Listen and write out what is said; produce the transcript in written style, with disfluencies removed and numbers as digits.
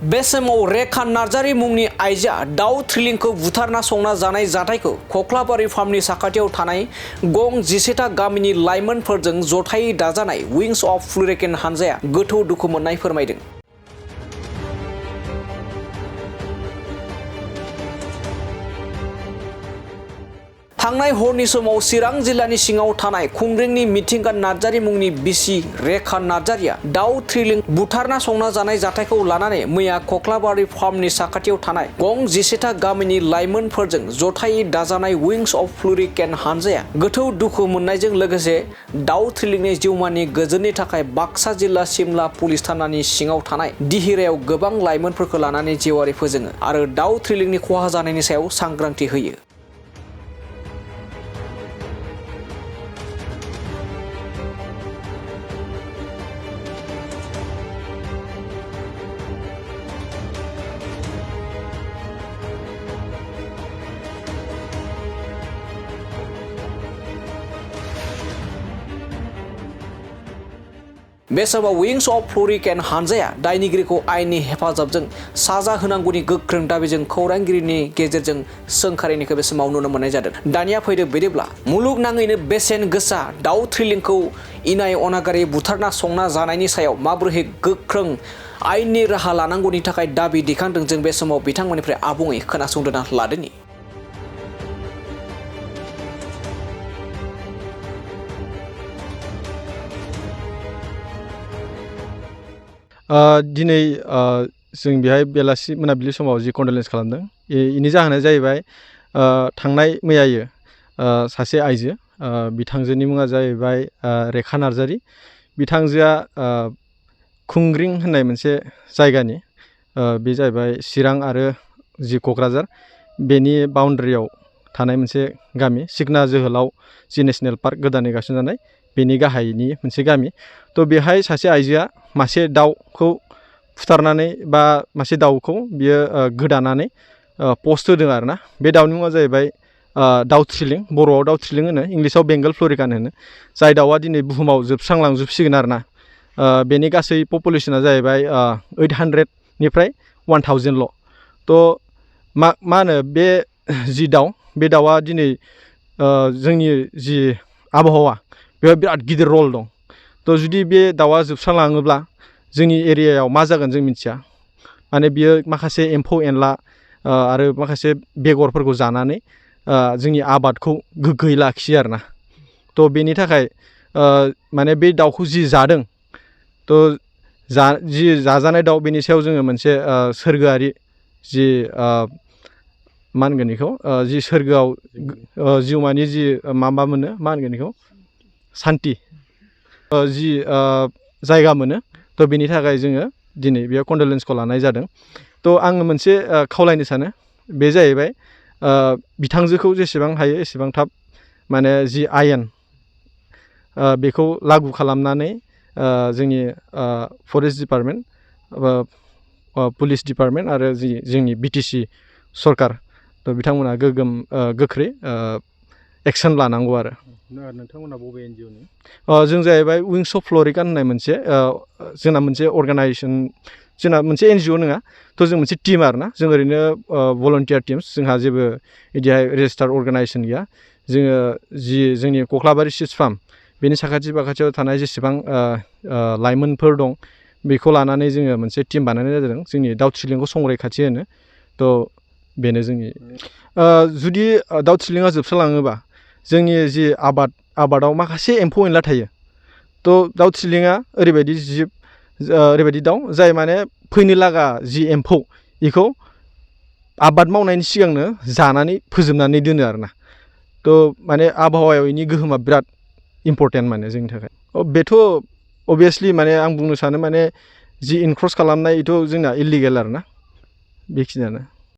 बे समाव रेखा नार्जारी मुंनि आइजोआ दाउ थ्रिलिंखौ बुथारना संना जानाय जाथायखौ खख्लाबारि फार्मनि साखाथियाव थानाय गं 11टा गामिनि लाइमोनफोरजों जथायै दाजानाय विंस अफ फ्लोरिकेन हानजाया गोथौ दुखु मोननाय फोरमायदों। थांनाय हरनि समाव चिरां जिल्लानि सिङाव थानाय खुंग्रिंनि मिथिंगा नार्जारी मुंनि बिसि रेखा नार्जारीया दाउ थ्रिलिं बुथारना संना जानाय जाथायखौ लानानै मैया खख्लाबारि फार्मनि साखाथियाव थानाय गं 11टा गामिनि लाइमोनफोरजों जथायै दाजानाय विंस अफ फ्लोरिकेन हानजाया गोथौ दुखु मोननायजों लोगोसे दाउ थ्रिलिंनि जिउमानि गोजोननि थाखाय बाक्सा जिल्ला सिमला पुलिस थानानि सिङाव थानाय दिहिरायाव गोबां लाइमोनफोरखौ लानानै जेवारि फोजोङो आरो दाउ थ्रिलिंनि खहा जानायनि सायाव सांग्रांथि होयो। बे समाव विंस अफ फ्लोरिकेन हानजाया दायनिगिरिखौ आयेननि हेफाजाबजों साजा होनांगौनि गोख्रों दाबिजों खौरांगिरिनि गेजेरजों सोंखारिनायखौ बे समाव नुनो मोननाय जादों। दानिया फैदो बिदिब्ला मुलुगनाङैनो बेसेन गोसा दाउ थ्रिलिंखौ इनाय अनागारि बुथारना संना जानायनि सायाव माबोरै गोख्रों आयेननि राहा लानांगौनि थाखाय दाबि दैखांदों जों बे समाव बिथांमोननिफ्राय आबुङै खोनासंदोना लादोनि। दिनै जों बेहाय बेलासि मोनाबिलि समाव जि कन्डलेन्स खालामदों इनि जाहोना जाहैबाय थांनाय मैयायो सासे आइजो बिथांजोनि मुङा जाहैबाय रेखा नार्जारी। बिथांजोआ खुंग्रिं होननाय मोनसे जायगानि बे जाहैबाय चिरां आरो जि क'क्राझार बेनि बाउन्डारियाव थानाय मोनसे गामि सिगना जोहोलाव जि नेशनेल पार्क गोदानै गायसनजानाय बेनि गाहायनि मोनसे गामि। थ' बेहाय सासे आइजोआ मासे दाउखौ फुथारनानै बा मासे दाउखौ बियो गोदानानै पस्ट होदों आरोना। बे दाउनि मुङा जाहैबाय दाउ थ्रिलिं, बर'आव दाउ थ्रिलिं होनो, इंलिसाव बेंगल फ्लोरिकान होनो, जाय दाउआ दिनै बुहुमाव जोबस्रांलांजोबसिगोन आरोना। बेनि गासै पपुलेसना जाहैबाय 800निफ्राय 1000ल'। थ' मा होनो बे जि दाउ, बे दाउआ दिनै जोंनि जि आबहावा बेयाव बिराद गिदिर रल दं। थ' जुदि बे दाउआ जोबस्रांलाङोब्ला जोंनि एरियायाव मा जागोन जों मिथिया। माने बियो माखासे एम्फौ एनला आरो माखासे बेगरफोरखौ जानानै जोंनि आबादखौ गोग्गोयै लाखियो आरोना। थ' बेनि थाखाय माने बे दाउखौ जि जादों, थ' जि जाजानाय दाउ बेनि सायाव जोङो मोनसे सोरगोआरि जि मा होनगोन बेखौ, जि सोरगोआव जिउमानि जि माबा मोनो, मा होनगोन बेखौ, सान्ति जि जायगा मोनो। थ' बेनि थाखाय जोङो दिनै बेयाव कन्डलेन्सखौ लानाय जादों। थ' आङो मोनसे खावलायनो सानो, बे जाहैबाय बिथांजोखौ जेसेबां हायो एसेबां थाब माने जि आयेन बेखौ लागु खालामनानै जोंनि फरेस्ट डिपार्टमेन्ट, पुलिस डिपार्टमेन्ट आरो जोंनि बिटिसि सरकार, थ' बिथांमोना गोख्रै एक्सन लानांगौ आरो। नोंथांमोना बबे एनजिअनि? जों जाहैबाय विंस अफ फ्लोरिकान होननाय मोनसे जोंना मोनसे अर्गानाइजेसन, जोंना मोनसे एनजिअ नङा, थ' जों मोनसे टिम आरोना। जों ओरैनो भलन्टियार टिम्स, जोंहा जेबो बिदिहाय रेजिस्टार्ड अर्गानाइजेसन गैया। जोङो जि जोंनि खख्लाबारि सिडस फार्म बेनि साखाथि बाखाथियाव थानाय जेसेबां लाइमोनफोर दं बेखौ लानानै जोङो मोनसे टिम बानायनाय जादों, जोंनि दाउ थ्रिलिंखौ संरैखाथि होनो। थ' बेनो जोंनि जुदि दाउ थ्रिलिंआ जोबस्रांलाङोबा जोंनि जि आबादाव माखासे एम्फौ एनला थायो। थ' दाउ थ्रिलिंआ ओरैबायदि दाउ जाय माने फैनो लागा जि एम्फौ बेखौ आबाद मावनायनि सिगांनो जानानै फोजोबनानै दोनो आरोना। थ' माने आबहावायाव बेनि गोहोमा बिराद इम्परटेन्ट माने जोंनि थाखाय। बेथ' अभियासलि माने आं बुंनो सानो माने जि इनक्रस खालामनाय बेथ' जोंना इलिगेल आरोना, बेखिनियानो।